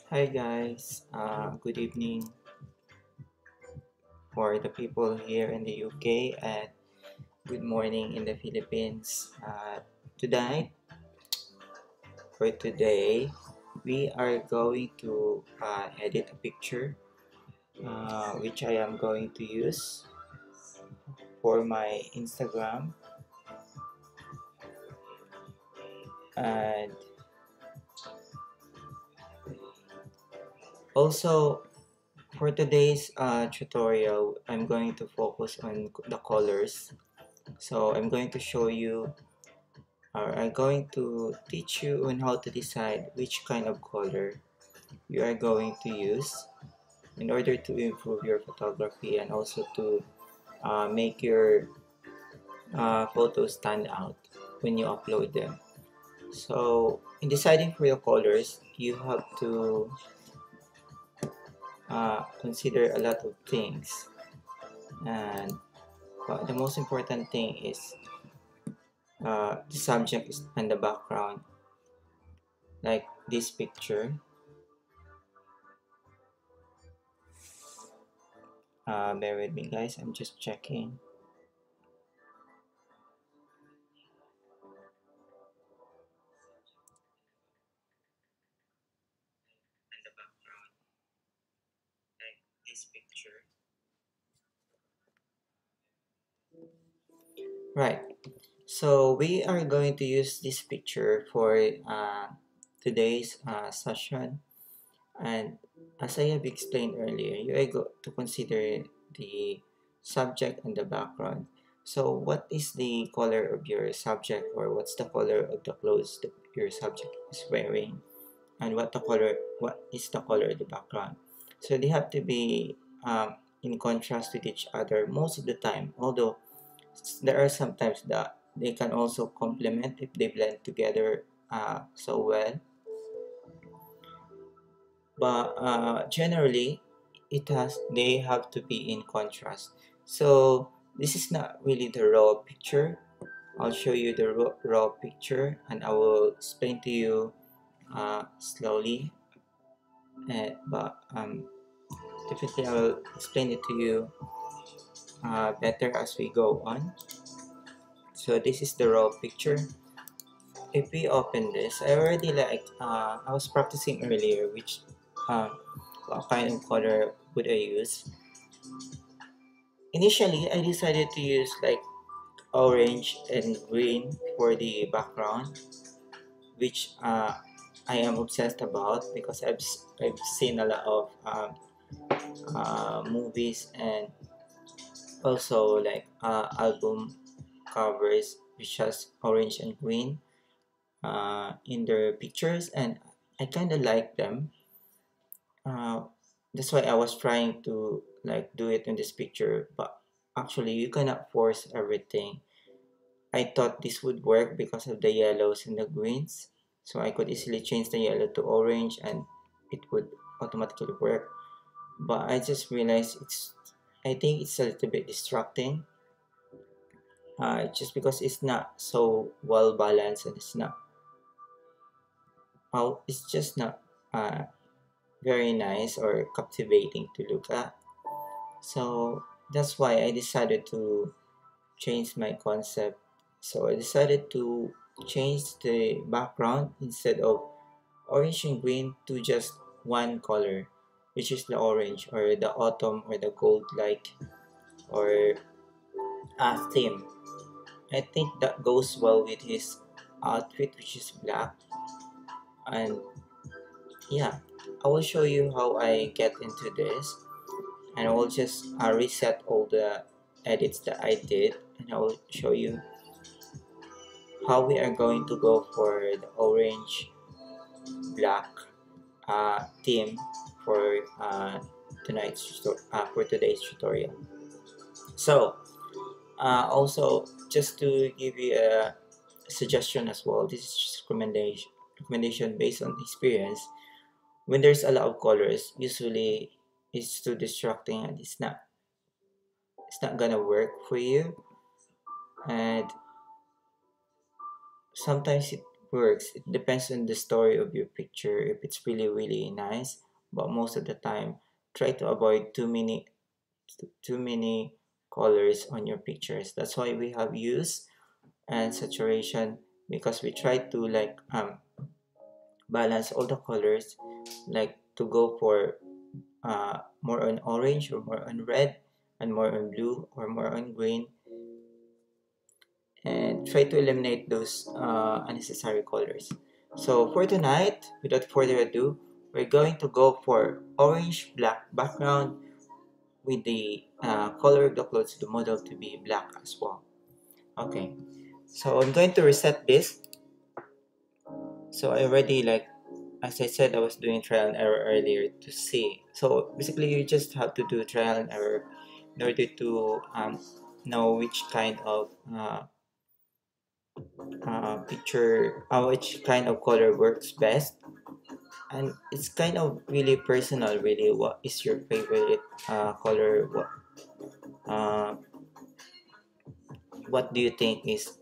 Hi guys, good evening for the people here in the UK and good morning in the Philippines. Tonight, for today, we are going to edit a picture which I am going to use for my Instagram, and also for today's tutorial I'm going to focus on the colors. So I'm going to show you, or I'm going to teach you on how to decide which kind of color you are going to use in order to improve your photography and also to make your photos stand out when you upload them. So in deciding for your colors, you have to consider a lot of things, and the most important thing is the subject and the background, like this picture. Bear with me guys, I'm just checking. And the background, like this picture. Right. So we are going to use this picture for today's session, and as I have explained earlier, you are going to consider the subject and the background. So what is the color of your subject, or what's the color of the clothes that your subject is wearing, and what is the color of the background? So they have to be in contrast with each other most of the time, although there are sometimes that they can also complement if they blend together so well, but generally they have to be in contrast. So this is not really the raw picture. I'll show you the raw picture and I will explain to you slowly, but definitely I will explain it to you better as we go on. So this is the raw picture. If we open this, I already I was practicing earlier which what kind of color would I use. Initially I decided to use like orange and green for the background, which I am obsessed about because I've seen a lot of movies and also like album covers which has orange and green in their pictures, and I kind of like them. uh, that's why I was trying to like do it in this picture, but actually you cannot force everything. I thought this would work because of the yellows and the greens, so I could easily change the yellow to orange and it would automatically work. But I just realized I think it's a little bit distracting, just because it's not so well balanced and it's just not uh, very nice or captivating to look at. So that's why I decided to change my concept. So I decided to change the background instead of orange and green to just one color, which is the orange or the autumn or the gold like or theme. I think that goes well with his outfit, which is black. And yeah, I will show you how I get into this, and I will just reset all the edits that I did, and I will show you how we are going to go for the orange black theme for for today's tutorial. So also just to give you a suggestion as well, this is just recommendation based on experience. When there's a lot of colors, usually it's too distracting and it's not gonna work for you, and sometimes it works. It depends on the story of your picture. If it's really nice, but most of the time, try to avoid too many colors on your pictures. That's why we have hues and saturation, because we try to like balance all the colors, like to go for more on orange or more on red and more on blue or more on green, and try to eliminate those unnecessary colors. So for tonight, without further ado, we're going to go for orange black background with the color of the clothes of the model to be black as well. Okay, so I'm going to reset this. So I already, like as I said, I was doing trial and error earlier to see. So basically you just have to do trial and error in order to know which kind of picture, which kind of color works best. And it's kind of really personal, really. What is your favorite color? Uh, what do you think is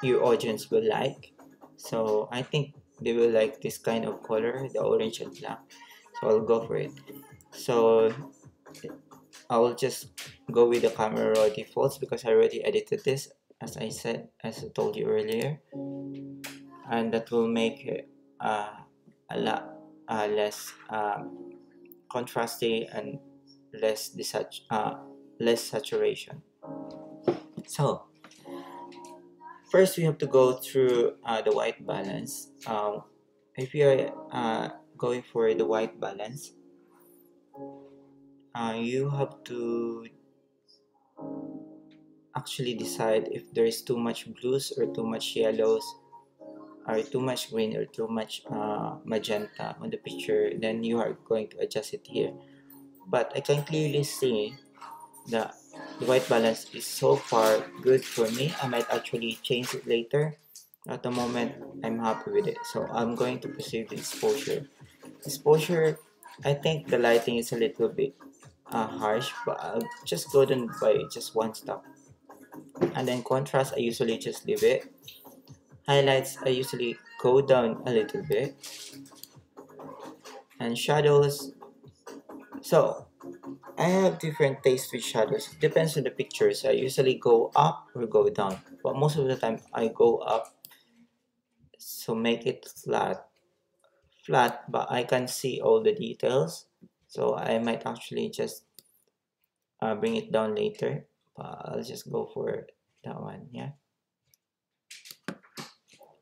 your audience will like? So I think they will like this kind of color, the orange and black. So I'll go for it. So I will just go with the camera raw defaults because I already edited this, as I said, as I told you earlier, and that will make it a lot less contrasty and less saturation. So first we have to go through the white balance. If you're going for the white balance, you have to actually decide if there is too much blues or too much yellows or too much green or too much magenta on the picture. Then you are going to adjust it here. But I can clearly see that the white balance is so far good for me. I might actually change it later. At the moment, I'm happy with it. So I'm going to proceed with exposure. Exposure, I think the lighting is a little bit harsh, but I'll just go down by just one stop. And then contrast, I usually just leave it. Highlights, I usually go down a little bit. And shadows, so I have different tastes with shadows. It depends on the pictures. I usually go up or go down, but most of the time I go up. So make it flat, but I can see all the details. So I might actually just bring it down later, but I'll just go for that one, yeah.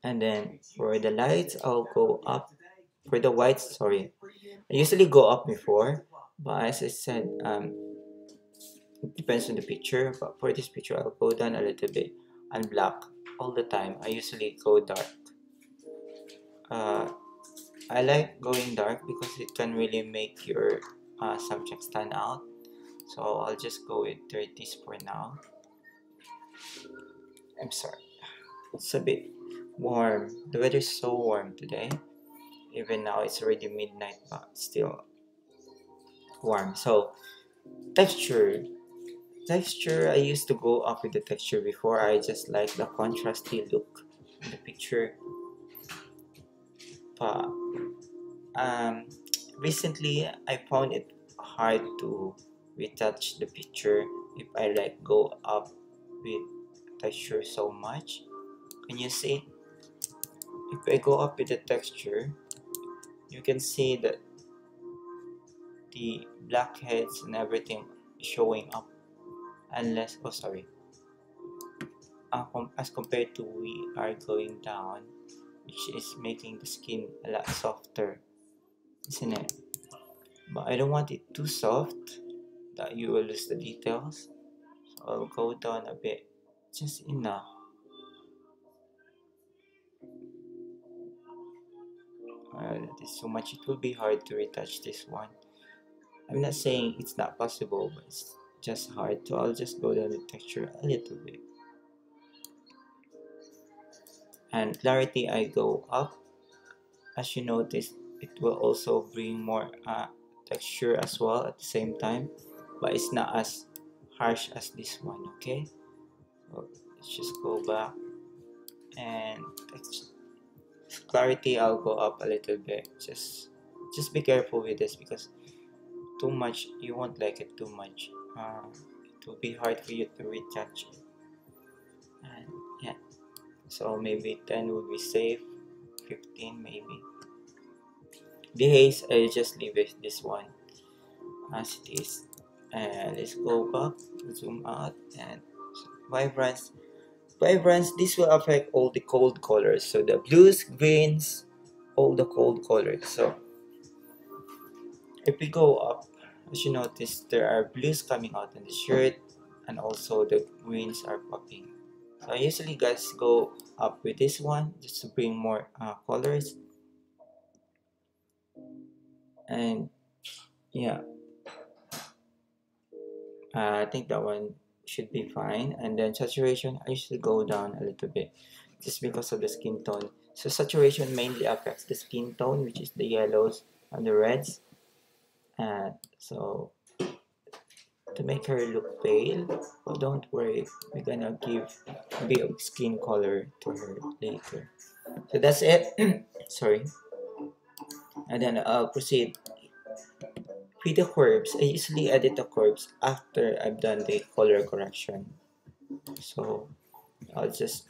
And then for the lights, I'll go up. For the whites, sorry, I usually go up before, but as I said, it depends on the picture. But for this picture, I'll go down a little bit. And black all the time. I usually go dark. Uh, I like going dark because it can really make your subject stand out. So I'll just go with 30s for now. I'm sorry. It's a bit warm. The weather is so warm today. Even now it's already midnight, but still warm. So texture. Texture, I used to go up with the texture before. I just like the contrasty look in the picture. But um, recently I found it hard to retouch the picture if I like go up with texture so much. Can you see? If I go up with the texture, you can see that the blackheads and everything showing up, unless, oh sorry, as compared to we are going down, which is making the skin a lot softer, isn't it? But I don't want it too soft that you will lose the details. So I'll go down a bit, just enough. That is so much. It will be hard to retouch this one. I'm not saying it's not possible, but it's just hard. So I'll just go down the texture a little bit. And clarity, I go up. As you notice, it will also bring more texture as well at the same time, but it's not as harsh as this one. Okay, so let's just go back. and clarity I'll go up a little bit. Just be careful with this, because too much, you won't like it too much. It will be hard for you to retouch it. And yeah, so maybe 10 would be safe, 15 maybe. The haze, I just leave it this one as it is. And let's go back, zoom out, and vibrance. Vibrance, this will affect all the cold colors. So the blues, greens, all the cold colors. So if we go up, as you notice, there are blues coming out in the shirt, and also the greens are popping. So I usually guys go up with this one just to bring more colors. And yeah, I think that one should be fine. And then saturation, I usually go down a little bit just because of the skin tone. So saturation mainly affects the skin tone, which is the yellows and the reds. And so to make her look pale, but don't worry, we're gonna give a bit of skin color to her later. So that's it. Sorry. And then I'll proceed with the curves. I usually edit the curves after I've done the color correction. So I'll just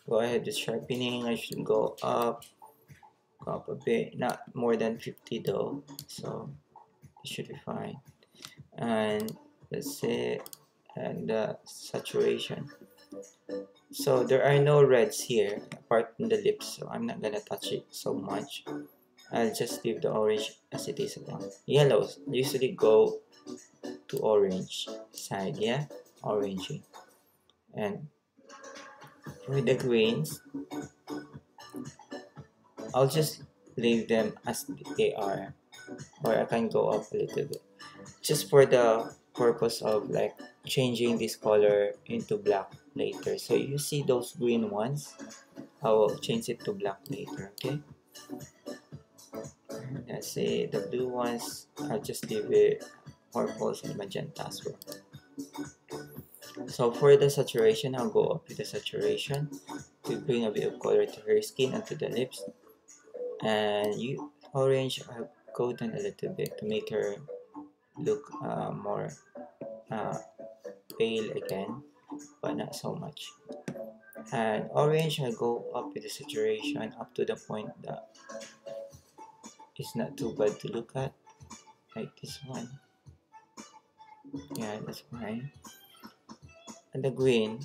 go ahead with sharpening. I should go up a bit, not more than 50 though. So it should be fine. And that's it. And saturation. So there are no reds here apart from the lips, so I'm not gonna touch it so much. I'll just leave the orange as it is alone. Yellows usually go to orange side, yeah, orangey. And for the greens, I'll just leave them as they are, or I can go up a little bit, just for the purpose of like changing this color into black later. So you see those green ones, I will change it to black later, okay? Let's say the blue ones, I'll just leave it purples and magenta as well. So for the saturation, I'll go up with the saturation to bring a bit of color to her skin and to the lips. And you orange, I'll go down a little bit to make her look more uh, pale again, but not so much. And orange, I go up with the saturation up to the point that it's not too bad to look at, like this one. Yeah, that's fine. And the green,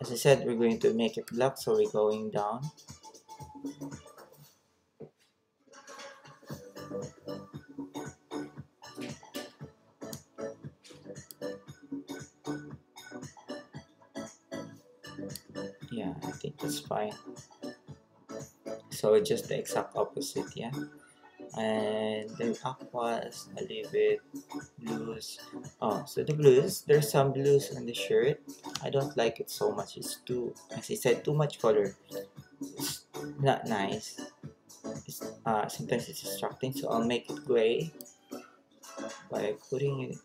as I said, we're going to make it black, so we're going down. Yeah, I think that's fine. So just the exact opposite, yeah. And the aquas, I leave it blues. Oh, so the blues, there's some blues on the shirt. I don't like it so much. It's too, as I said, too much color. It's not nice. It's, sometimes it's distracting, so I'll make it gray by putting it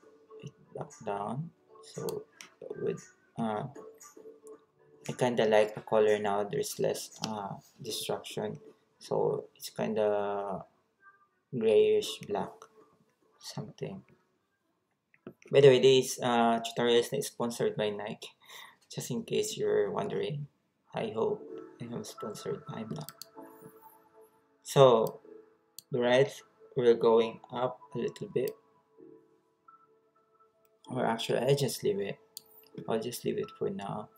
back down. So with I kinda like the color now. There's less distraction, so it's kinda grayish black something. By the way, this tutorial is not sponsored by Nike. Just in case you're wondering, I hope I am sponsored. I'm not. So the red, we're going up a little bit, or actually, I just leave it. I'll just leave it for now.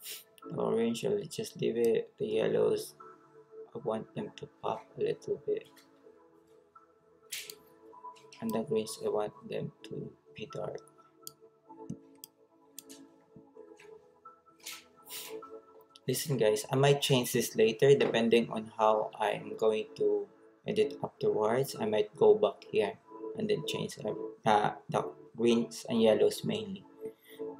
The orange, I'll just leave it. The yellows, I want them to pop a little bit. And the greens, I want them to be dark. Listen guys, I might change this later depending on how I'm going to edit afterwards. I might go back here and then change the greens and yellows mainly,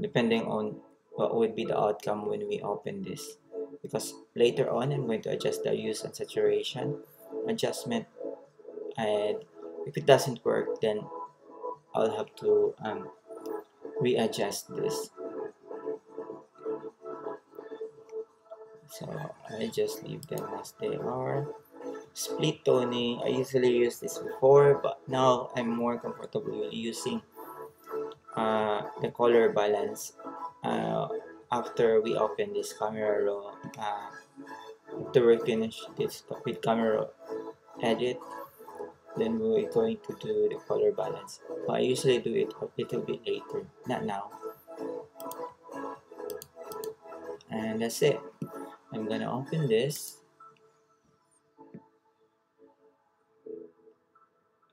depending on what would be the outcome when we open this. Because later on, I'm going to adjust the hues and saturation adjustment, and if it doesn't work, then I'll have to readjust this. So I just leave them as they are. Split toning, I usually use this before, but now I'm more comfortable using the color balance uh, after we open this camera raw. After we finish this with camera edit, then we're going to do the color balance. But I usually do it a little bit later, not now. And that's it. I'm gonna open this.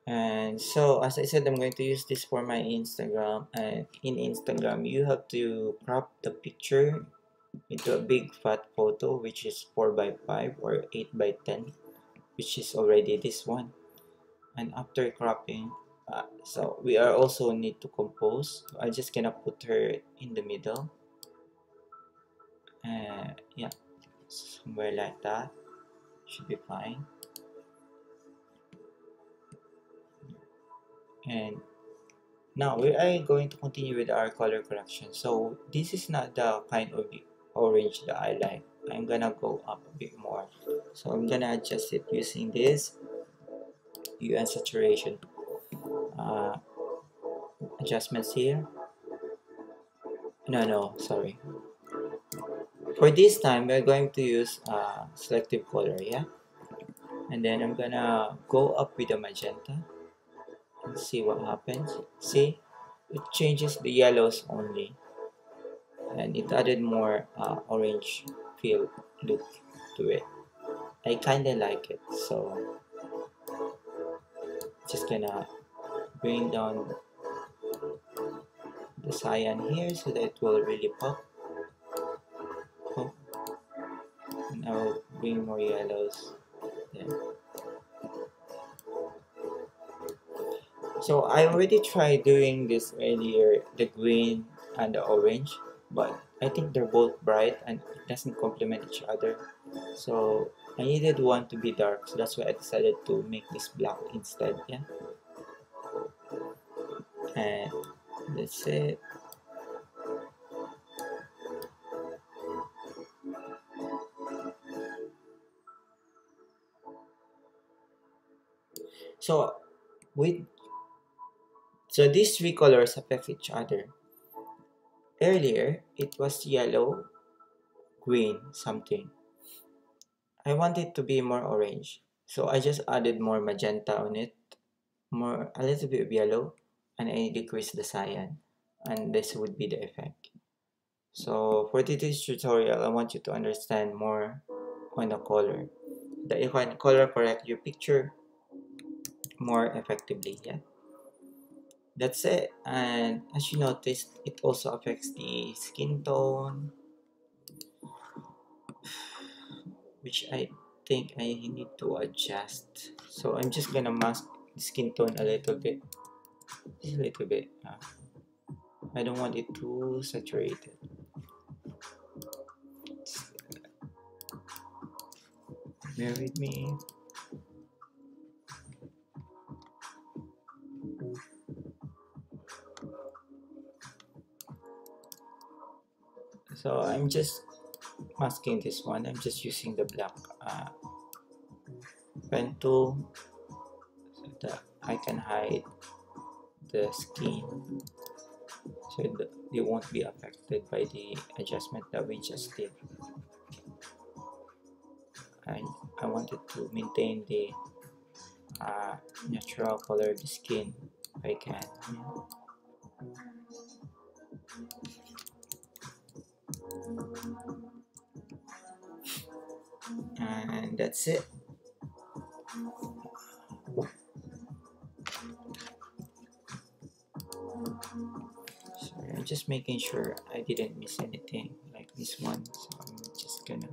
And so, as I said, I'm going to use this for my Instagram. And in Instagram, you have to crop the picture into a big fat photo, which is 4 by 5 or 8 by 10, which is already this one. And after cropping, so we are also need to compose. I just gonna put her in the middle. Yeah, somewhere like that should be fine. And now we are going to continue with our color correction. So this is not the kind of orange that I like. I'm gonna go up a bit more. So I'm gonna adjust it using this hue and saturation uh, adjustments here. No, sorry. For this time, we're going to use selective color, yeah? And then I'm gonna go up with the magenta and see what happens. See, it changes the yellows only, and it added more orange feel look to it. I kinda like it, so just gonna bring down the cyan here so that it will really pop. Oh, and I'll bring more yellows there. So I already tried doing this earlier, the green and the orange, but I think they're both bright and it doesn't complement each other. So I needed one to be dark, so that's why I decided to make this black instead, yeah. And that's it. So with so these three colors affect each other. Earlier it was yellow, green, something. I want it to be more orange, so I just added more magenta on it, more a little bit of yellow, and I decrease the cyan, and this would be the effect. So for today's tutorial, I want you to understand more on the color, that you can color correct your picture more effectively. Yeah, that's it. And as you noticed, it also affects the skin tone, which I think I need to adjust. So I'm just gonna mask the skin tone a little bit, just a little bit. I don't want it too saturated. Bear with me. So I'm just masking this one. I'm just using the black pen tool so that I can hide the skin so that they won't be affected by the adjustment that we just did. And I wanted to maintain the natural color of the skin if I can. And that's it. Sorry, I'm just making sure I didn't miss anything like this one, so I'm just gonna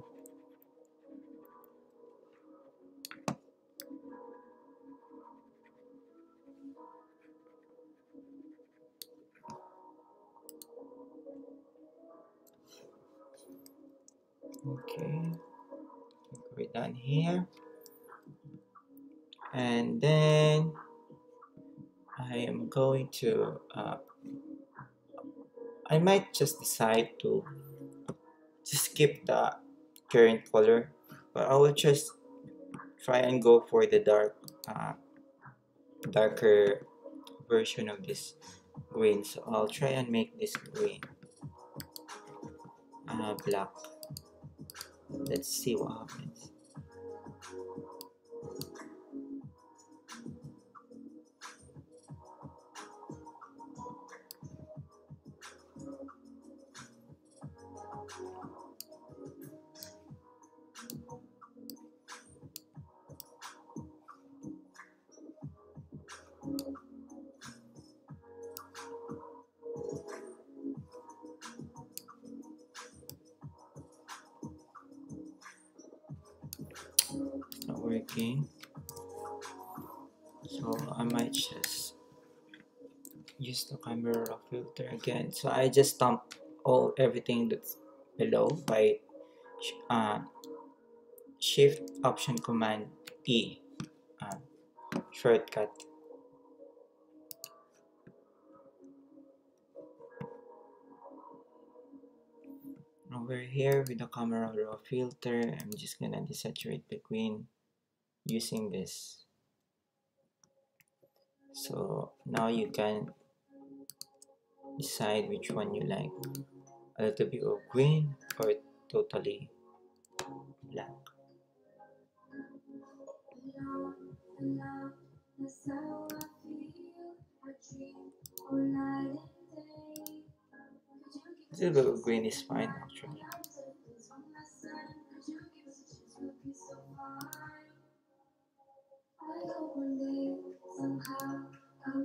okay, we're done here. And then I am going to I might just decide to skip the current color, but I will just try and go for the darker version of this green. So I'll try and make this green black. Let's see what happens. It's not working, so I might just use the camera raw filter again. So I just stamp everything that's below by uh, Shift Option Command E uh, shortcut. Over here with the camera raw filter, I'm just gonna desaturate the green using this. So now you can decide which one you like. A little bit of green or totally black. A little bit of green is fine actually.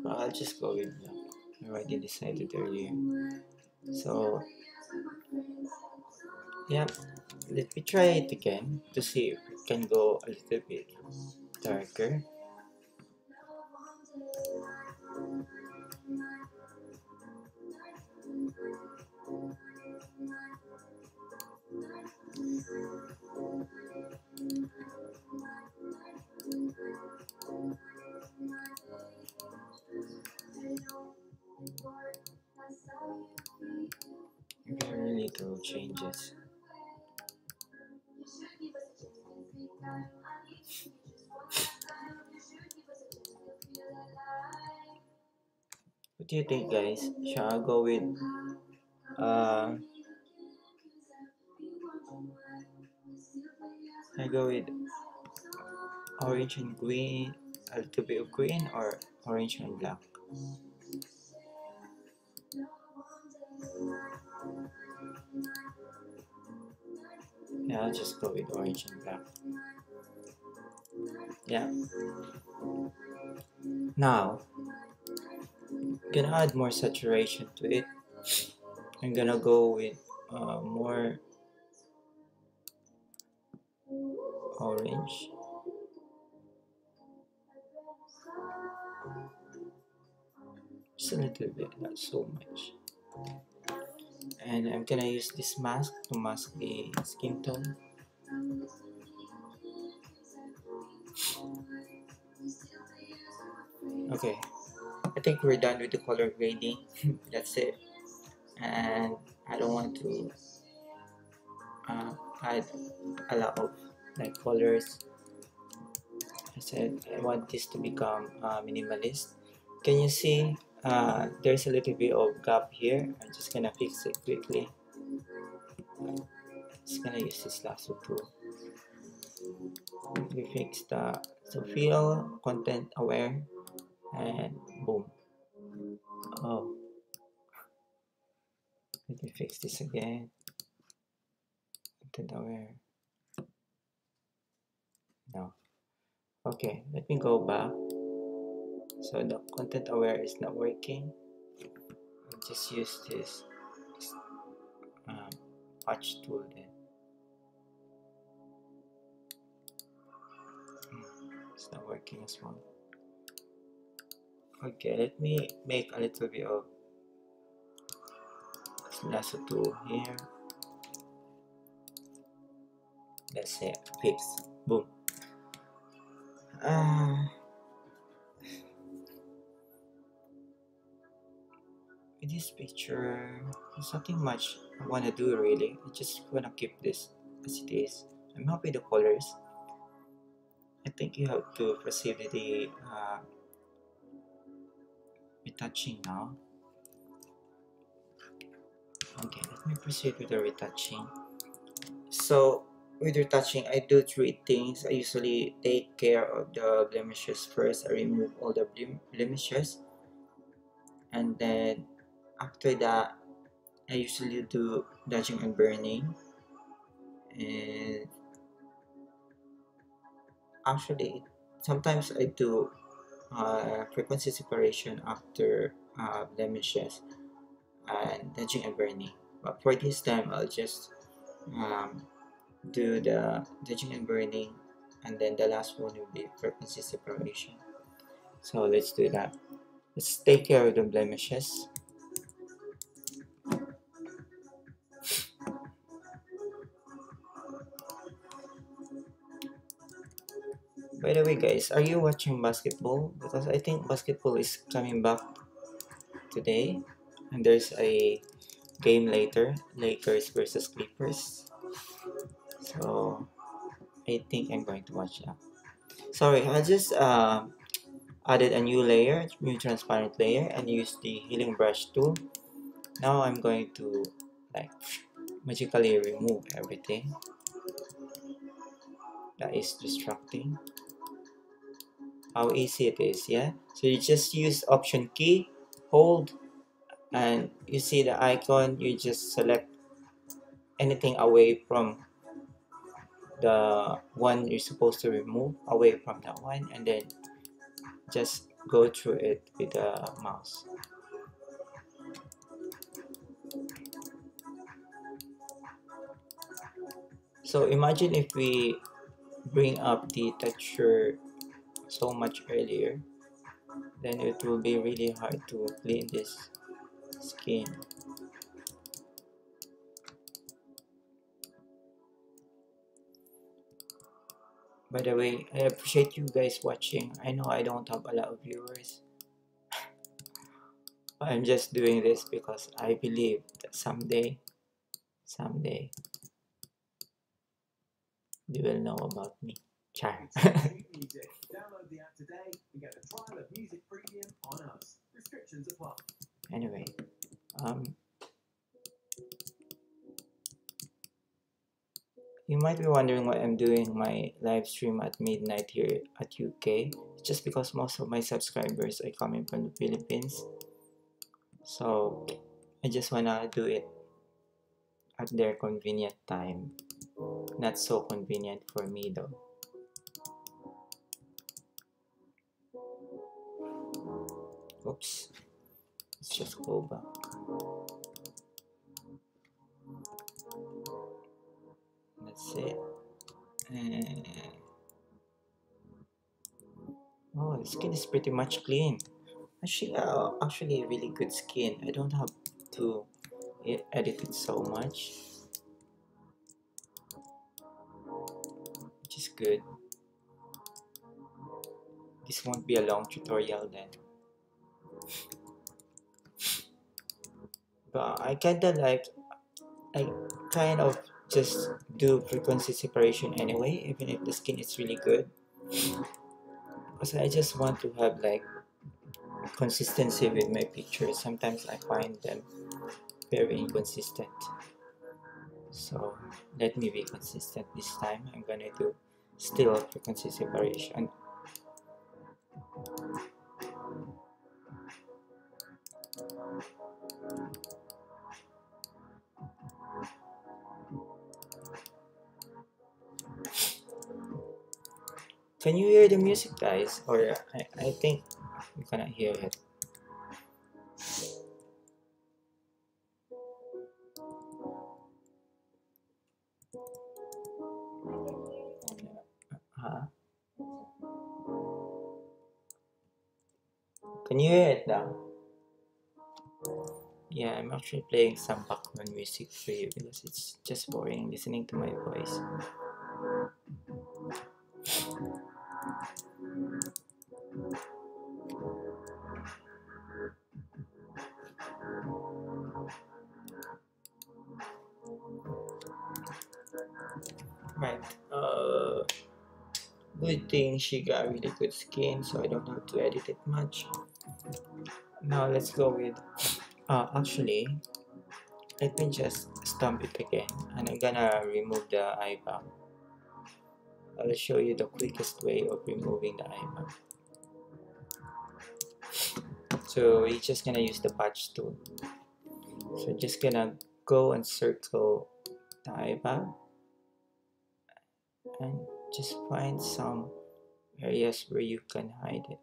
But I'll just go with black. I already decided earlier. So yeah, let me try it again to see if it can go a little bit darker. Very little changes. What do you think, guys? Shall I go with I go with orange and green, a little bit of green, or orange and black? Yeah, I'll just go with orange and black. Yeah. Now, I'm gonna add more saturation to it. I'm gonna go with more orange. Just a little bit, not so much. And I'm gonna use this mask to mask the skin tone. Okay, I think we're done with the color grading. That's it. And I don't want to add a lot of like colors. I said I want this to become minimalist. Can you see there's a little bit of gap here? I'm just gonna fix it quickly. Just gonna use this lasso tool. We fix the so feel content aware and boom. Oh, let me fix this again. Content aware. No. Okay, let me go back. So the content aware is not working. I'll just use this um, patch tool then. It's not working as well. Okay, let me make a little bit of lasso tool here. That's it. Fix. Boom. With this picture, there's nothing much I want to do really. I just want to keep this as it is. I'm happy with the colors. I think you have to proceed with the retouching now. Okay, let me proceed with the retouching. So with retouching, I do three things. I usually take care of the blemishes first. I remove all the blemishes, and then after that, I usually do dodging and burning. And actually, sometimes I do frequency separation after blemishes and dodging and burning. But for this time, I'll just um, do the dodging and burning, and then the last one will be frequency separation. So let's do that. Let's take care of the blemishes. By the way, guys, are you watching basketball? Because I think basketball is coming back today, and there's a game later, Lakers versus Clippers. So I think I'm going to watch that. Sorry, I just added a new layer, new transparent layer, and use the healing brush tool. Now I'm going to like magically remove everything that is distracting. How easy it is, yeah? So you just use option key, hold, and you see the icon, you just select anything away from the one you're supposed to remove, away from that one, and then just go through it with the mouse. So imagine if we bring up the texture so much earlier, then it will be really hard to clean this skin. By the way, I appreciate you guys watching. I know I don't have a lot of viewers. I'm just doing this because I believe that someday you will know about me. Char. Download the app today and get a trial of Music Premium on us. Restrictions apply. Anyway, you might be wondering why I'm doing my live stream at midnight here at UK. It's just because most of my subscribers are coming from the Philippines. So I just wanna do it at their convenient time. Not so convenient for me though. Oops. Let's just go back. That's it. And oh, the skin is pretty much clean. Actually, a really good skin. I don't have to edit it so much, which is good. This won't be a long tutorial then. But I kind of just do frequency separation anyway, even if the skin is really good. Because I just want to have like consistency with my pictures. Sometimes I find them very inconsistent. So let me be consistent this time. I'm gonna do still frequency separation. Can you hear the music, guys? Or I think you cannot hear it. Huh? Can you hear it now? Yeah, I'm actually playing some background music for you because it's just boring listening to my voice. Right. Good thing she got really good skin, so I don't have to edit it much. Now let's go with. Actually, let me just stamp it again, and I'm gonna remove the eyebrow. I'll show you the quickest way of removing the eyebrow. So we're just gonna use the patch tool. So just gonna go and circle the eyebrow and just find some areas where you can hide it.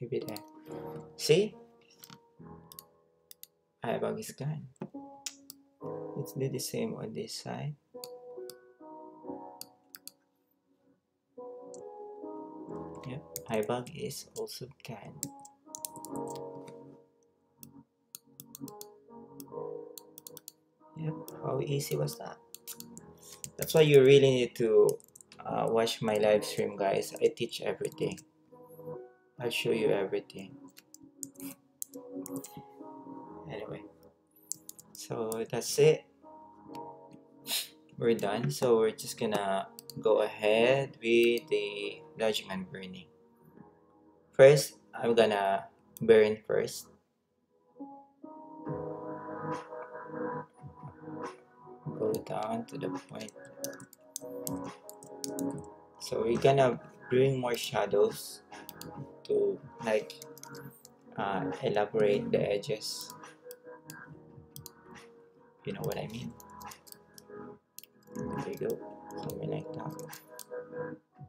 Maybe there. See? Eyebrow is gone. Let's do the same on this side. Yep, eyebrow is also gone. Yep, how easy was that? That's why you really need to watch my live stream, guys. I teach everything. I'll show you everything. Anyway, so that's it. We're done. So we're just gonna go ahead with the lodging and burning. First, I'm gonna burn first. Go down to the point. So we're gonna bring more shadows to like elaborate the edges. You know what I mean? There you go. Something like that.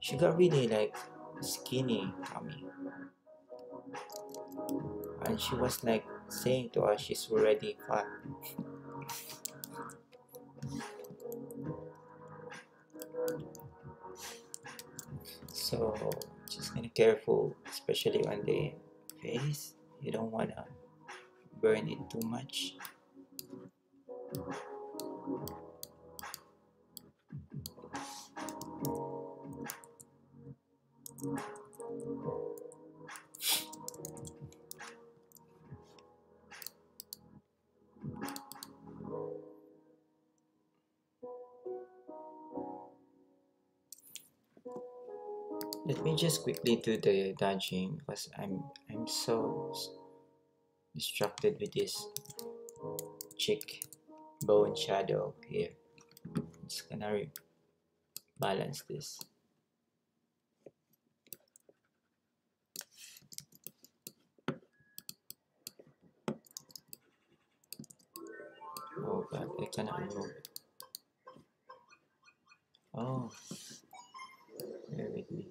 She got really like skinny tummy. And she was like saying to us she's already fat. So just kind of careful, especially on the face. You don't wanna burn it too much. Let me just quickly do the dodging because I'm so distracted with this cheek bone shadow here. Just gonna balance this. Oh god, I cannot remove it. Oh, bear with me.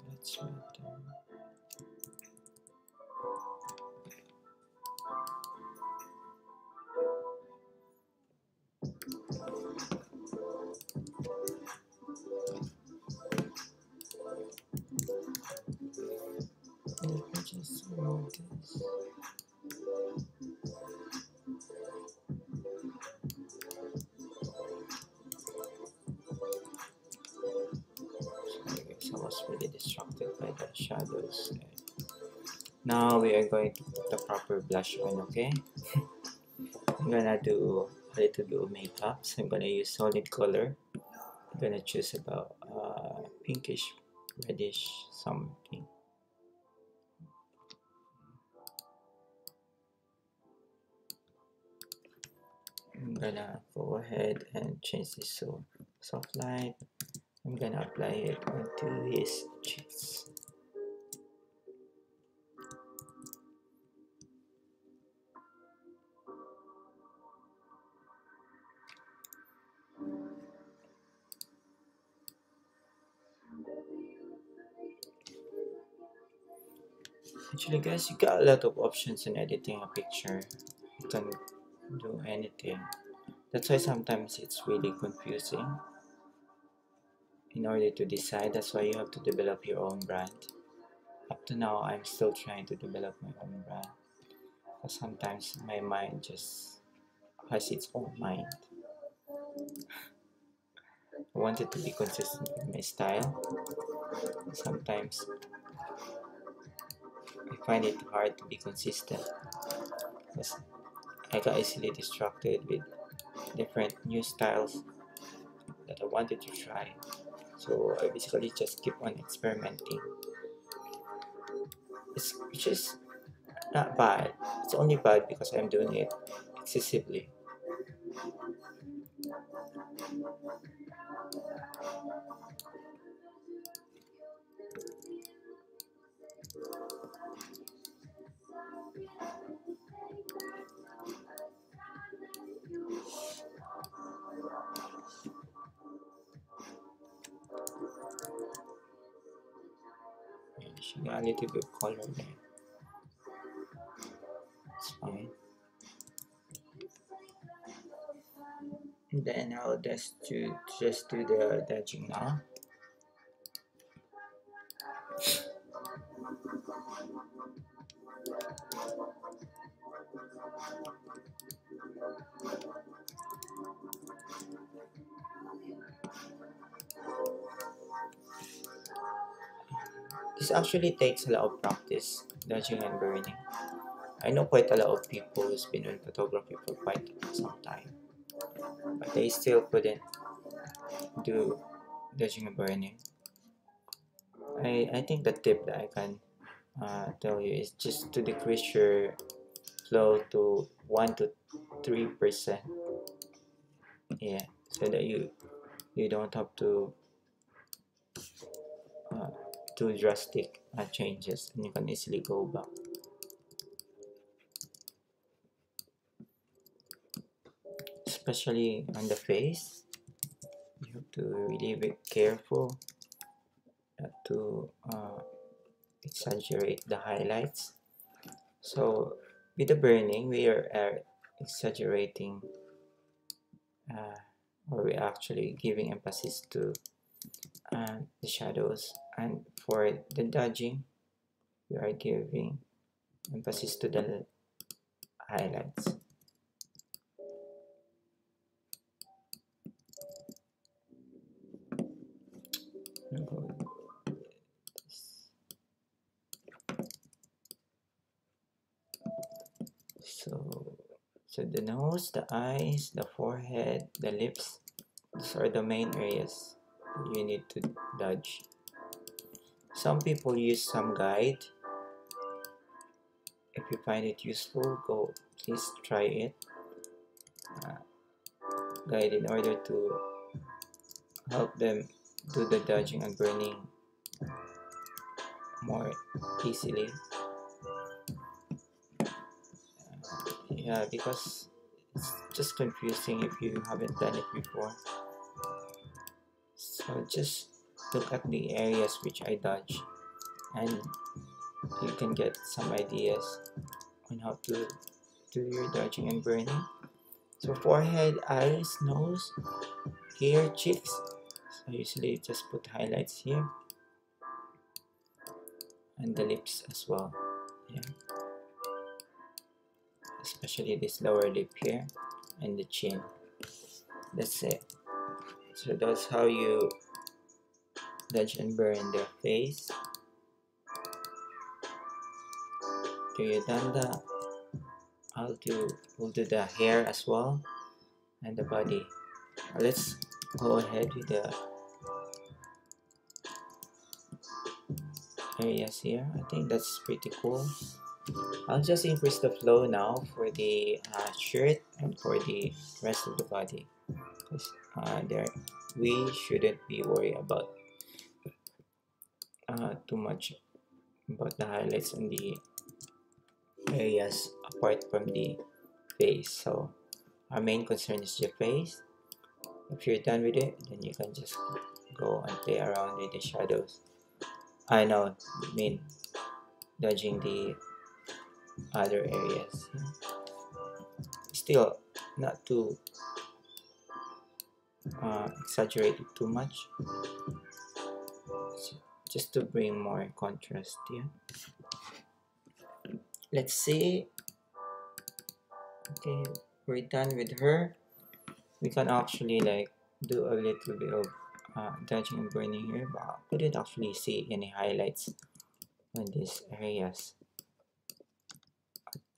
That's right there. Let me just remove this. Sorry guys, I was really distracted by the shadows. Now we are going to put the proper blush on, okay? I'm gonna do a little bit of makeup, so I'm gonna use solid color. I'm gonna choose about pinkish, reddish something. I'm gonna go ahead and change this to soft light. I'm gonna apply it onto his cheeks. Actually, guys, you got a lot of options in editing a picture. You can do anything. That's why sometimes it's really confusing in order to decide. That's why you have to develop your own brand. Up to now, I'm still trying to develop my own brand. But sometimes my mind just has its own mind. I want it to be consistent with my style. Sometimes I find it hard to be consistent because I got easily distracted with different new styles that I wanted to try. So I basically just keep on experimenting. Which is not bad. It's only bad because I'm doing it excessively. Yeah, she got a little bit of color there. It's fine. And then I'll just do the dodging now. This actually takes a lot of practice, dodging and burning. I know quite a lot of people who's been in photography for quite some time, but they still couldn't do dodging and burning. I think the tip that I can tell you is just to decrease your flow to 1 to 3%. Yeah, so that you don't have to uh, do drastic changes and you can easily go back. Especially on the face, you have to really be careful not to exaggerate the highlights. So with the burning, we are exaggerating uh, or we're actually giving emphasis to the shadows, and for the dodging, we are giving emphasis to the highlights. So, so the nose, the eyes, the forehead, the lips, these are the main areas you need to dodge. Some people use some guide. If you find it useful, please try it. Uh, Guide in order to help them do the dodging and burning more easily. Yeah, because it's just confusing if you haven't done it before. So just look at the areas which I dodge and you can get some ideas on how to do your dodging and burning. So forehead, eyes, nose, hair, cheeks. So I usually just put highlights here and the lips as well. Yeah, especially this lower lip here and the chin. That's it. So that's how you dodge and burn the face. After you done that, we'll do the hair as well and the body. Let's go ahead with the areas here. I think that's pretty cool. I'll just increase the flow now for the shirt and for the rest of the body, because there we shouldn't be worried about too much about the highlights and the areas apart from the face. So our main concern is the face. If you're done with it, then you can just go and play around with the shadows. I know, I mean, dodging the other areas. Still not too exaggerated too much, just to bring more contrast here. Let's see. Okay, we're done with her. We can actually like do a little bit of dodging and burning here, but I couldn't actually see any highlights on these areas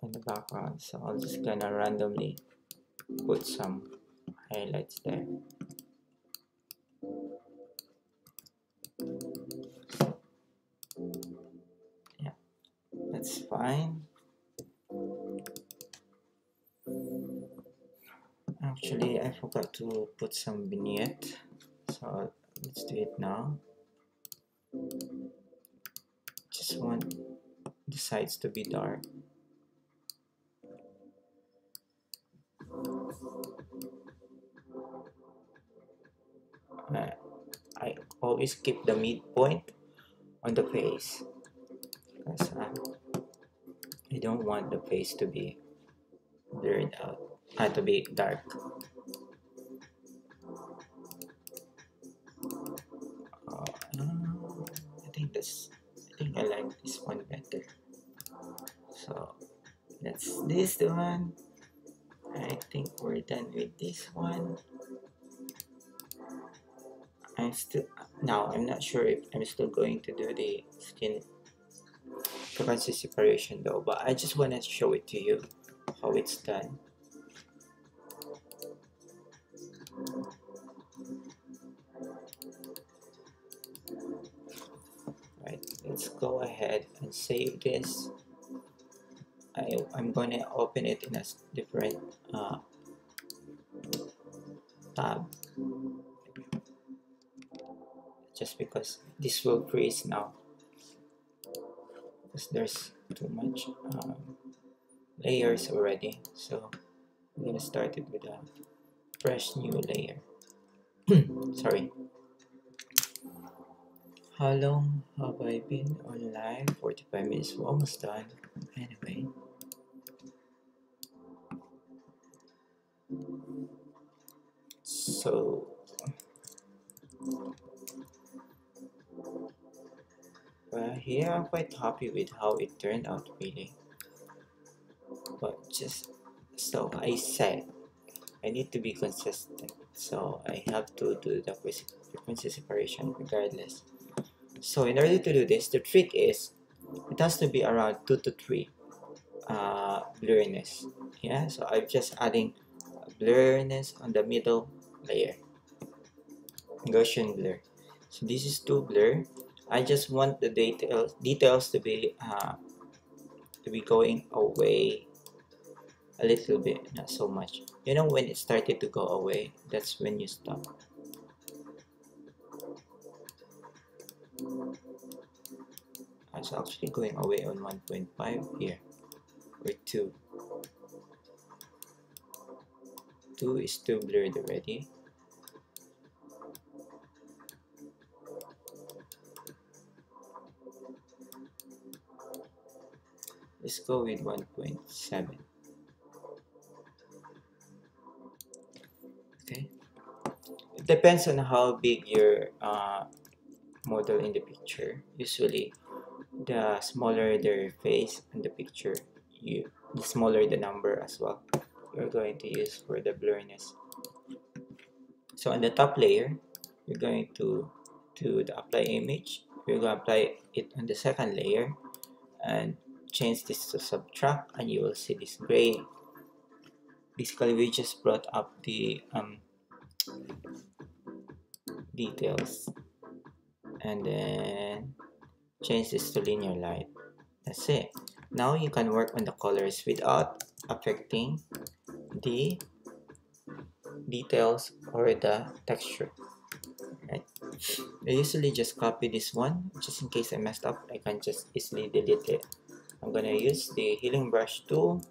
on the background, so I'll just gonna randomly put some highlights there. Yeah, that's fine. Actually, I forgot to put some vignette, so let's do it now. Just want the sides to be dark. I always keep the midpoint on the face because I don't want the face to be blurred out, to be dark. Uh, I think I like this one better. So that's this one. I think we're done with this one. I'm not sure if I'm still going to do the skin frequency separation though, but I just want to show it to you how it's done. Right, let's go ahead and save this. I'm gonna open it in a different tab, just because this will freeze now because there's too much layers already. So I'm gonna start it with a fresh new layer. Sorry. How long have I been on live? 45 minutes. We're almost done. Anyway. So here I'm quite happy with how it turned out really. But just so I said, I need to be consistent. So I have to do the frequency separation regardless. So in order to do this, the trick is it has to be around 2 to 3 blurriness. Yeah, so I'm just adding blurriness on the middle layer, Gaussian blur. So this is 2 blur. I just want the details to be going away a little bit, not so much. You know, when it started to go away, that's when you stop. It's actually going away on 1.5 here, or 2. 2 is too blurred already. Let's go with 1.7. Okay. It depends on how big your model in the picture. Usually, the smaller their face in the picture, the smaller the number as well you're going to use for the blurriness. So on the top layer, you're going to do the apply image. We're going to apply it on the second layer and change this to subtract, and you will see this gray. Basically, we just brought up the details and then change this to linear light. That's it. Now you can work on the colors without affecting the details or the texture. Right? I usually just copy this one just in case I messed up. I can just easily delete it. I'm gonna use the healing brush tool.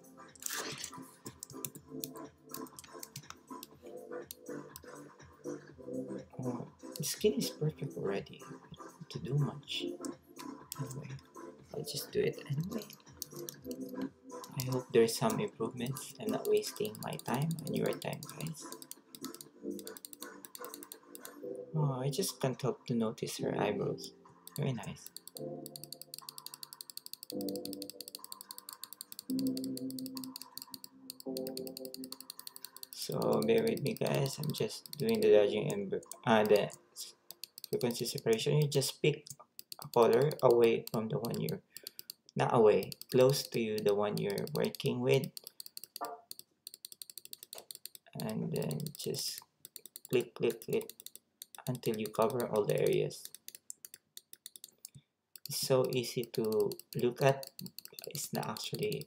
The skin is perfect already. Not to do much. Anyway, I'll just do it anyway. I hope there's some improvements. I'm not wasting my time and your time, guys. Oh, I just can't help to notice her eyebrows. Very nice. So bear with me, guys. I'm just doing the dodging and the frequency separation. You just pick a color away from the one you're not away, close to you, the one you're working with, and then just click until you cover all the areas. It's so easy to look at. It's not actually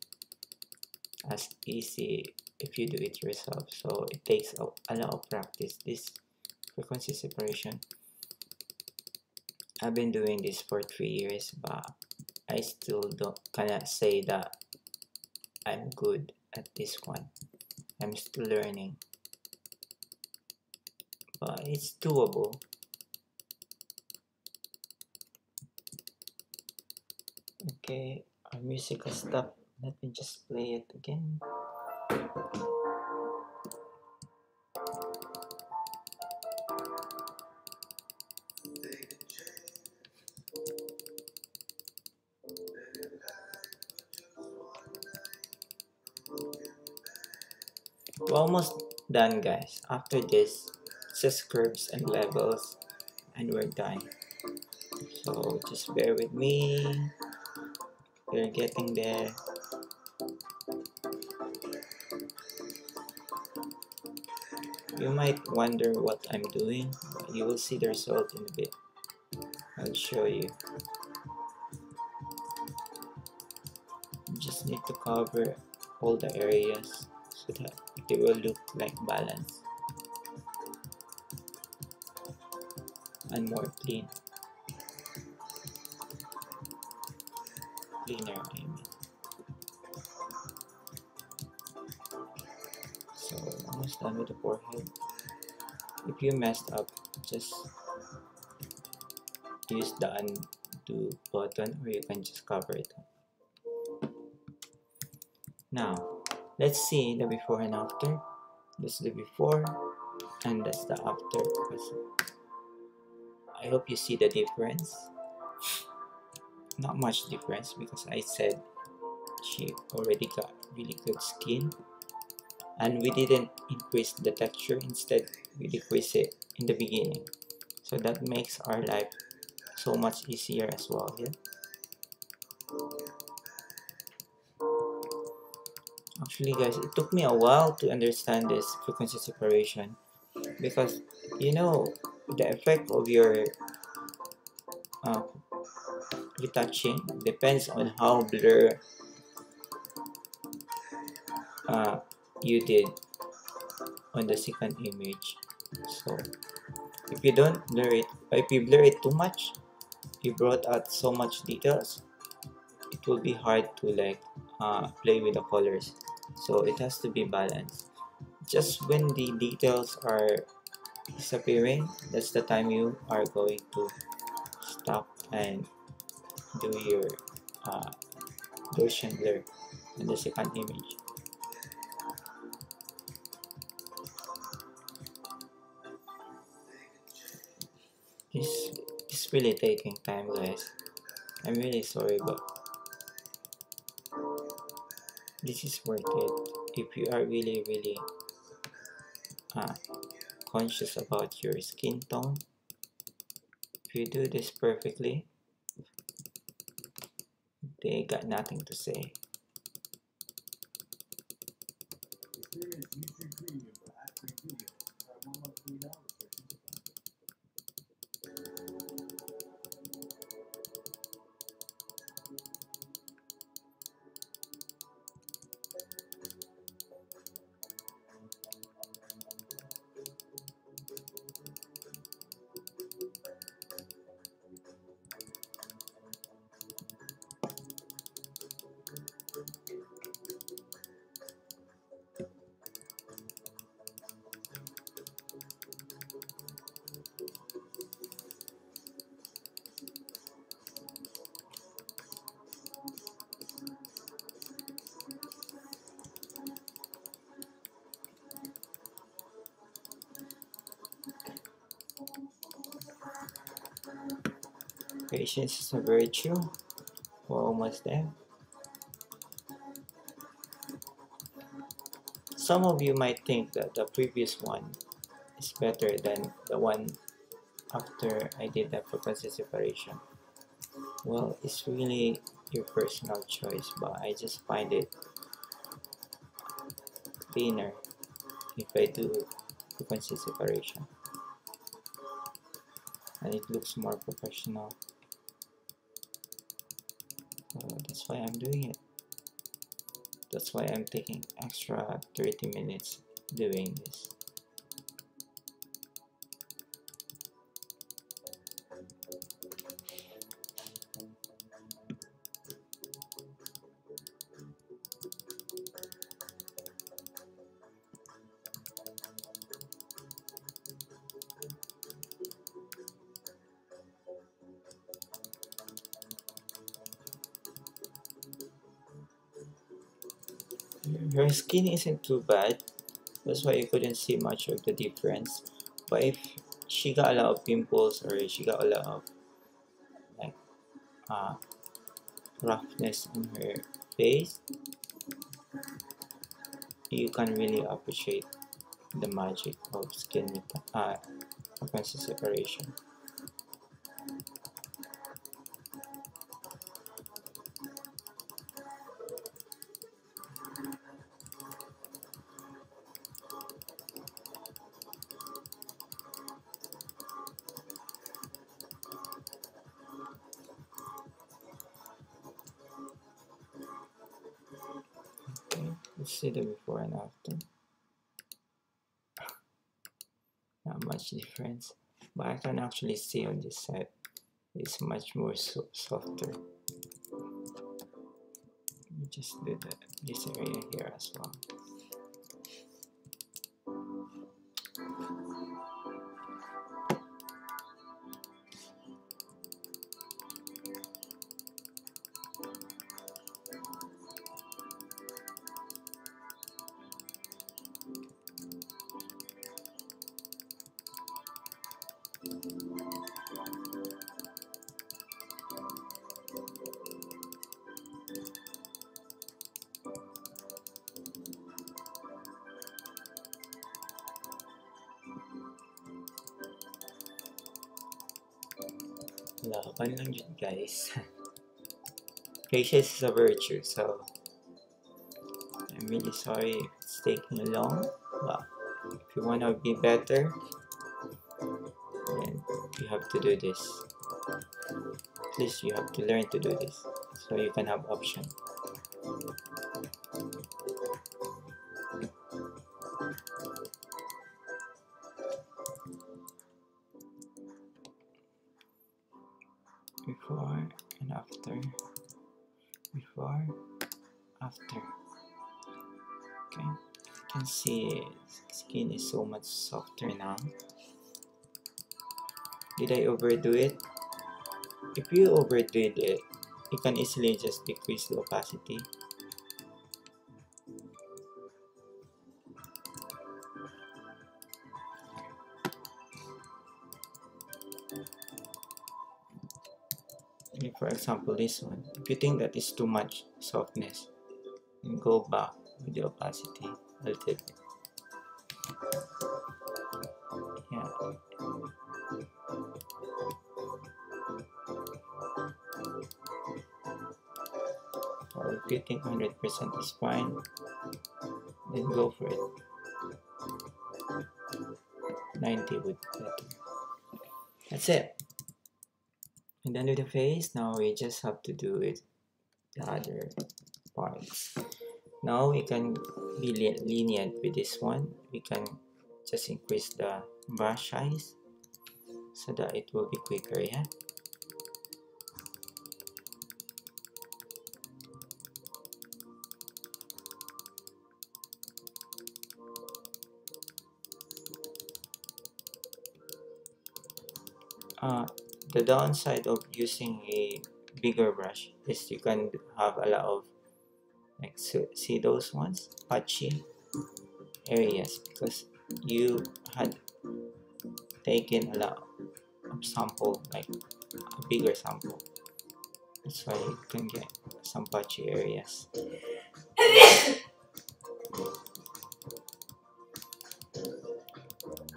as easy if you do it yourself, so it takes a lot of practice. This frequency separation, I've been doing this for 3 years, but I still don't cannot say that I'm good at this one. I'm still learning, but it's doable. Okay, our music has stopped. Let me just play it again. We're almost done, guys. After this, just curves and levels, and we're done. So just bear with me. We're getting there. You might wonder what I'm doing, but you will see the result in a bit. I'll show you. You just need to cover all the areas so that it will look like balance and more cleaner, I mean. So almost done with the forehead. If you messed up, just use the undo button, or you can just cover it up. Now, let's see the before and after. This is the before, and that's the after. I hope you see the difference. Not much difference, because I said she already got really good skin, and we didn't increase the texture. Instead, we decrease it in the beginning, so that makes our life so much easier as well. Yeah. Actually, guys, it took me a while to understand this frequency separation, because you know the effect of your uh, retouching depends on how blur you did on the second image. So if you don't blur it, or if you blur it too much, you brought out so much details, it will be hard to like play with the colors. So it has to be balanced. Just when the details are disappearing, that's the time you are going to stop and do your Gaussian blur in the second image. It's really taking time, guys. I'm really sorry, but this is worth it if you are really uh, conscious about your skin tone. If you do this perfectly, they got nothing to say. Experience YouTube Premium for ad-free video. Try 1 month free now. Restrictions apply. Patience is a virtue. We're almost there. Some of you might think that the previous one is better than the one after I did the frequency separation. Well, it's really your personal choice, but I just find it cleaner if I do frequency separation, and it looks more professional. So that's why I'm doing it. That's why I'm taking extra 30 minutes doing this. Her skin isn't too bad, that's why you couldn't see much of the difference. But if she got a lot of pimples or she got a lot of like uh, roughness in her face, you can really appreciate the magic of frequency separation. Okay, let's see the before and after. Not much difference, but I can actually see on this side it's much more softer. Let me just do this area here as well. Laban lang yun, guys. Patience is a virtue, so I'm really sorry it's taking long, but if you want to be better, then you have to do this. At least you have to learn to do this, so you can have option. Before and after. Before, after. Okay, you can see skin is so much softer now. Did I overdo it? If you overdid it, you can easily just decrease the opacity. Like for example, this one. If you think that is too much softness, then go back with the opacity a little bit. Yeah. Or if you think 100% is fine, then go for it. 90 would be better. That's it. And then with the face, now we just have to do it the other parts. Now we can be lenient with this one. We can just increase the brush size so that it will be quicker, yeah? The downside of using a bigger brush is you can have a lot of like see those ones patchy areas because you had taken a lot of sample like a bigger sample. That's why you can get some patchy areas.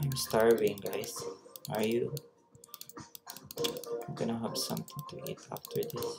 I'm starving, guys. Are you? I'm gonna have something to eat after this.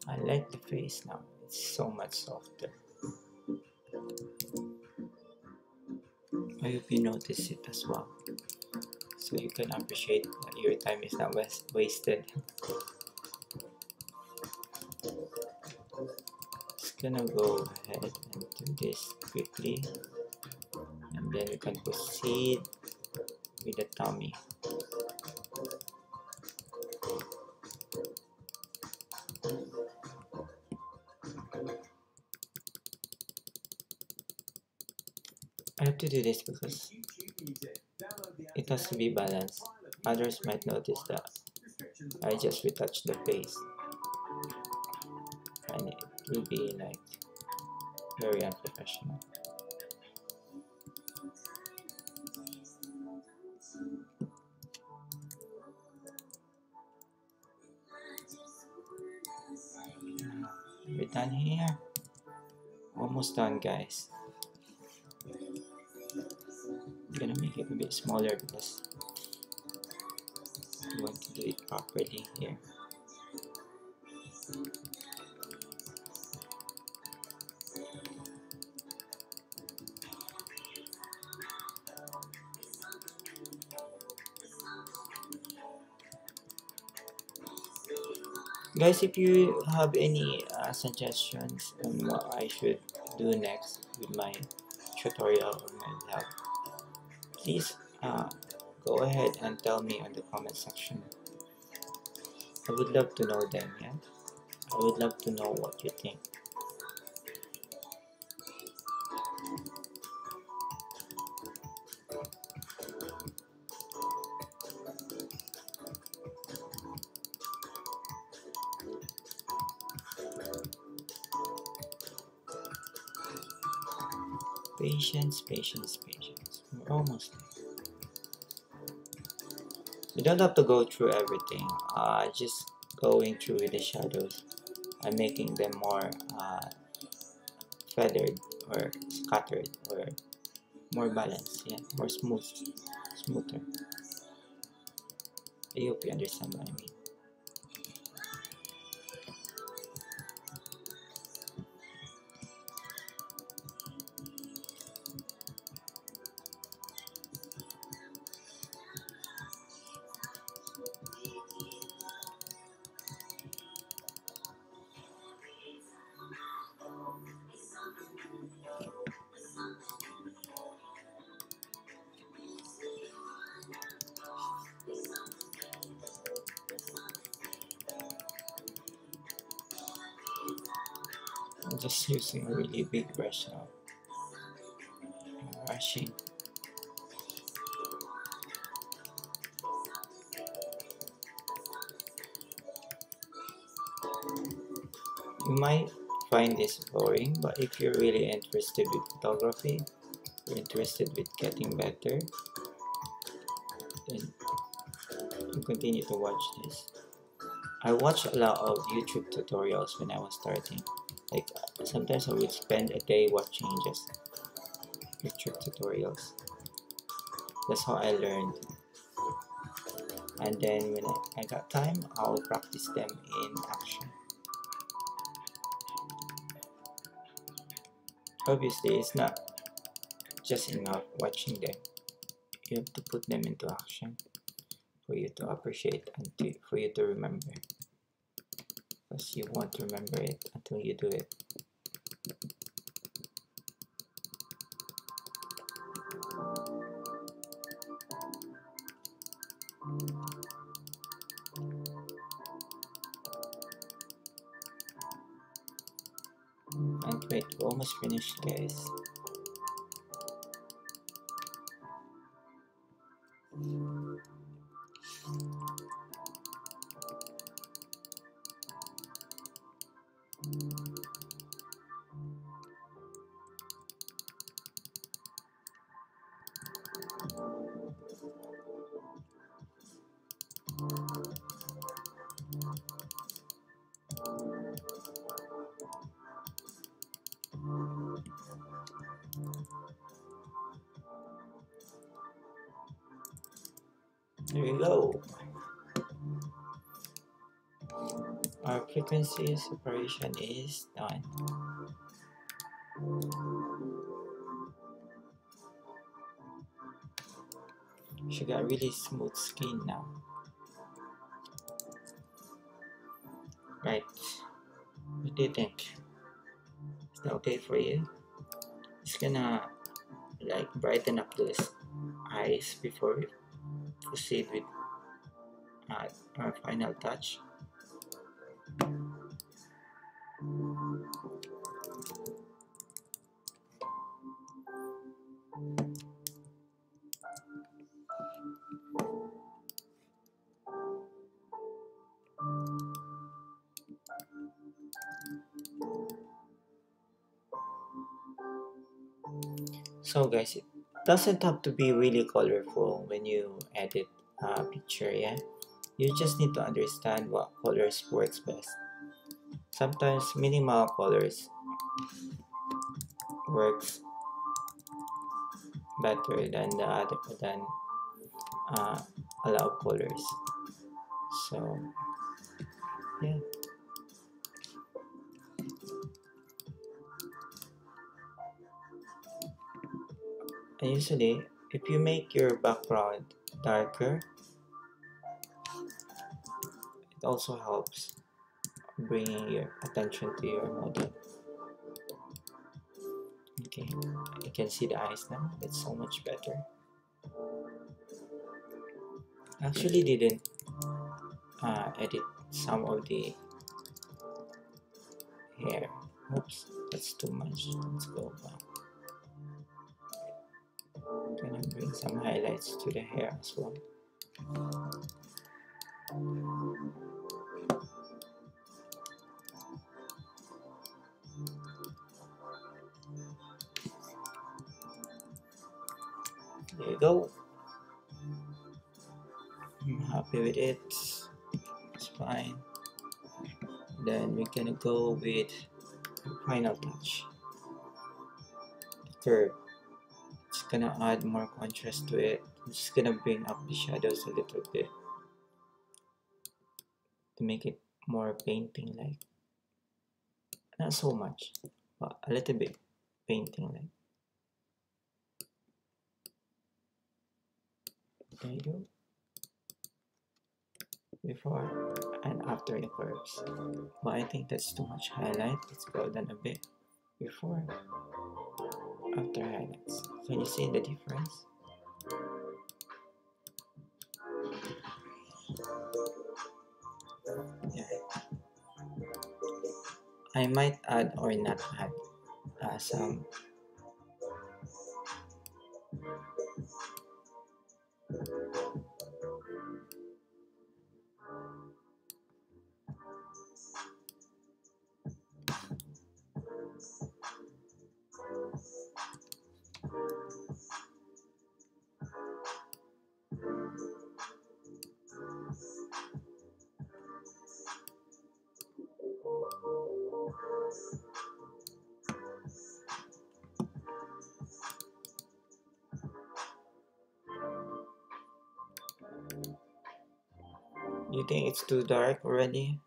I like the face now. It's so much softer. I hope you notice it as well, so you can appreciate that your time is not wasted. Just gonna go ahead and do this quickly, and then we can proceed with the tummy. I have to do this because it has to be balanced. Others might notice that I just retouched the face, and it will be like very unprofessional. We're done here. Almost done, guys. I'm gonna make it a bit smaller because I want to do it properly here. Guys, if you have any suggestions on what I should do next with my tutorial or my vlog, please go ahead and tell me on the comment section. I would love to know them, yeah? I would love to know what you think. Patience, patience, patience. We're almost there. You don't have to go through everything. Just going through with the shadows and making them more feathered or scattered or more balanced, yeah, more smoother. I hope you understand what I mean. I'm just using a really big brush now. Brushing. You might find this boring, but if you're really interested with photography, you're interested with getting better, then you continue to watch this. I watched a lot of YouTube tutorials when I was starting. Like sometimes I would spend a day watching just YouTube tutorials. That's how I learned. And then when I got time, I'll practice them in action. Obviously, it's not just enough watching them. You have to put them into action for you to appreciate and for you to remember. Because you won't remember it until you do it. Wait, we're almost finished, guys. There we go. Our frequency separation is done. She got really smooth skin now. Right. What do you think? Is that okay for you? It's gonna like brighten up those eyes before we proceed with our final touch. So guys, it doesn't have to be really colorful when you edit a picture, yeah? You just need to understand what colors works best. Sometimes minimal colors works better than the other than uh, a lot of colors. So yeah, and usually if you make your background darker, it also helps bringing your attention to your model. Okay, you can see the eyes now. It's so much better. Actually didn't edit some of the hair. Oops, that's too much. Let's go back. I'm gonna bring some highlights to the hair as well. There you go. I'm happy with it. It's fine. Then we're gonna go with final touch. Curve. It's gonna add more contrast to it. I'm just gonna bring up the shadows a little bit to make it more painting like. Not so much, but a little bit painting like. There you go. Before and after the curves. But I think that's too much highlight. Let's go down a bit. Before, after highlights. Can you see the difference? Yeah. I might add or not add some. You think it's too dark already?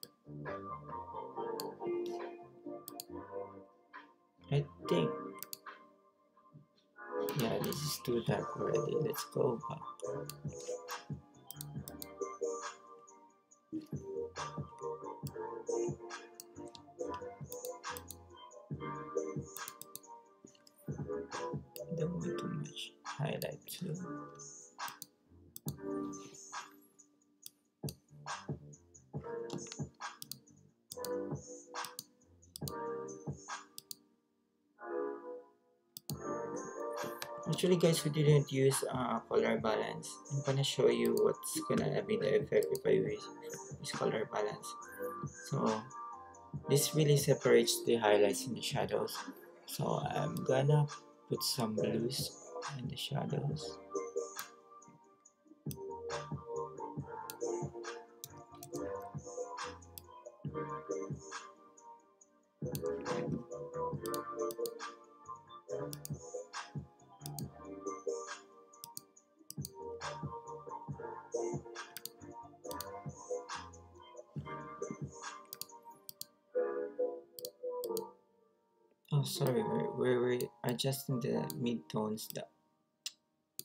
I think, yeah, this is too dark already. Let's go back. Don't want too much highlight too. Actually guys, we didn't use color balance. I'm gonna show you what's gonna be the effect if I use color balance. So this really separates the highlights and the shadows. So I'm gonna put some blues in the shadows. Oh, sorry, we're adjusting the mid-tones.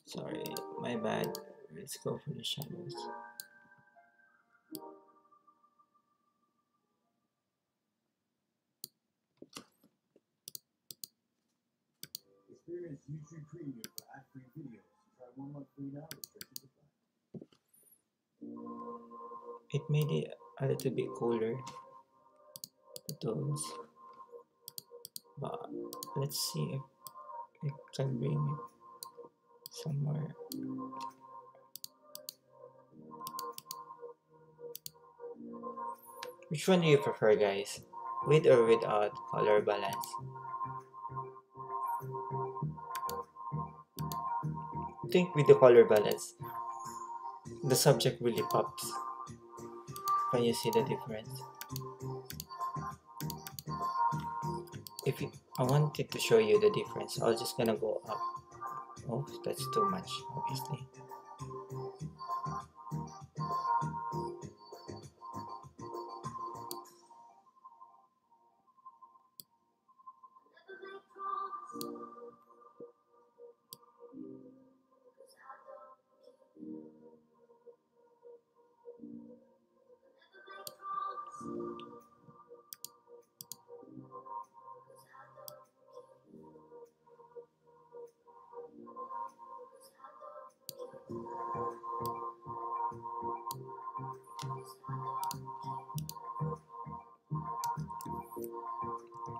Sorry, my bad. Let's go for the shadows. Experience YouTube Premium for ad-free videos. Try 1 month free now. Restrictions apply. It made it a little bit cooler, the tones. But let's see if I can bring it somewhere. Which one do you prefer, guys? With or without color balance? I think with the color balance, the subject really pops. Can you see the difference? If you, I wanted to show you the difference, I was just gonna go up. Oh, that's too much, obviously.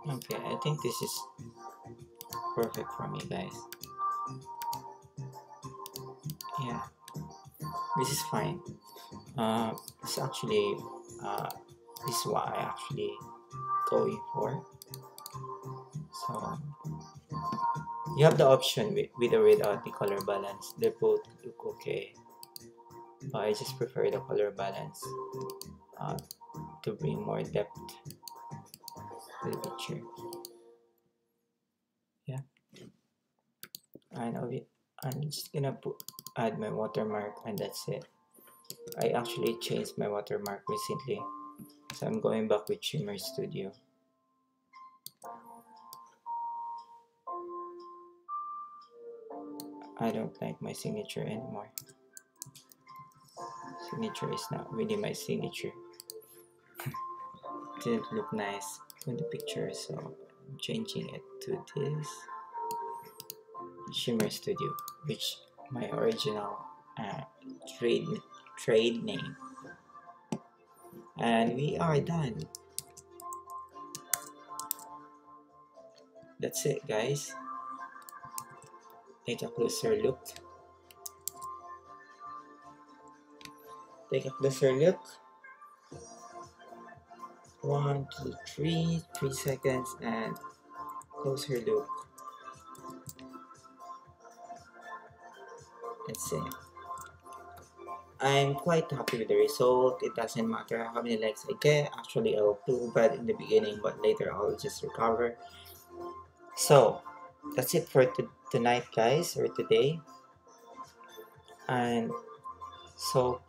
Okay, I think this is perfect for me, guys. Yeah, this is fine. It's actually this is what I actually going for. So you have the option with or without the color balance. They both look okay, but I just prefer the color balance uh, to bring more depth to the picture. Yeah, and I'm just gonna add my watermark, and that's it. I actually changed my watermark recently, so I'm going back with Shimmer Studio. I don't like my signature anymore. Signature is not really my signature. Didn't look nice in the picture, so I'm changing it to this Shimmer Studio, which my original uh, trade trade name. And we are done. That's it, guys. Take a closer look. Take a closer look. 1, 2, 3, 3 seconds, and closer look. That's it. I'm quite happy with the result. It doesn't matter how many likes I get. Actually, I'll feel bad in the beginning, but later I'll just recover. So, that's it for tonight, guys, or today. And so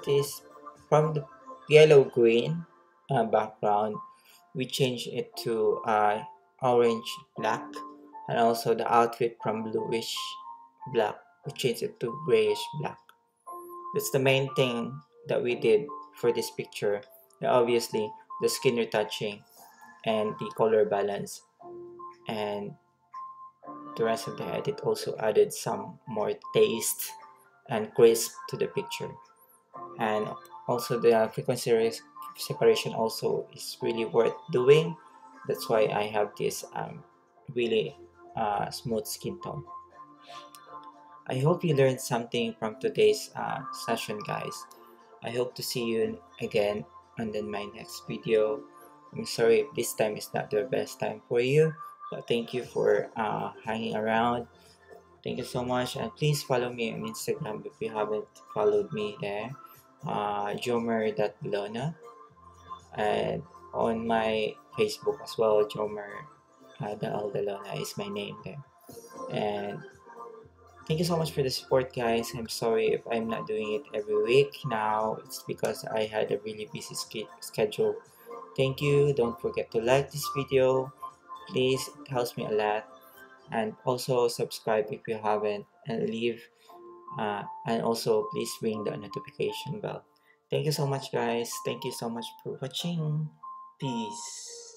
this, from the yellow green background, we change it to orange black, and also the outfit from bluish black, we change it to grayish black. That's the main thing that we did for this picture. Now, obviously, the skin retouching and the color balance, and the rest of the edit also added some more taste and crisp to the picture. And also the frequency separation also is really worth doing. That's why I have this really smooth skin tone. I hope you learned something from today's session, guys. I hope to see you again on my next video. I'm sorry if this time is not the best time for you, but thank you for hanging around. Thank you so much, and please follow me on Instagram if you haven't followed me there. Jomer.Dalona, and on my Facebook as well, Jomer Dalona is my name there. And thank you so much for the support, guys. I'm sorry if I'm not doing it every week now. It's because I had a really busy schedule. Thank you. Don't forget to like this video. Please, it helps me a lot. And also subscribe if you haven't, and leave. And also please ring the notification bell. Thank you so much, guys. Thank you so much for watching. Peace.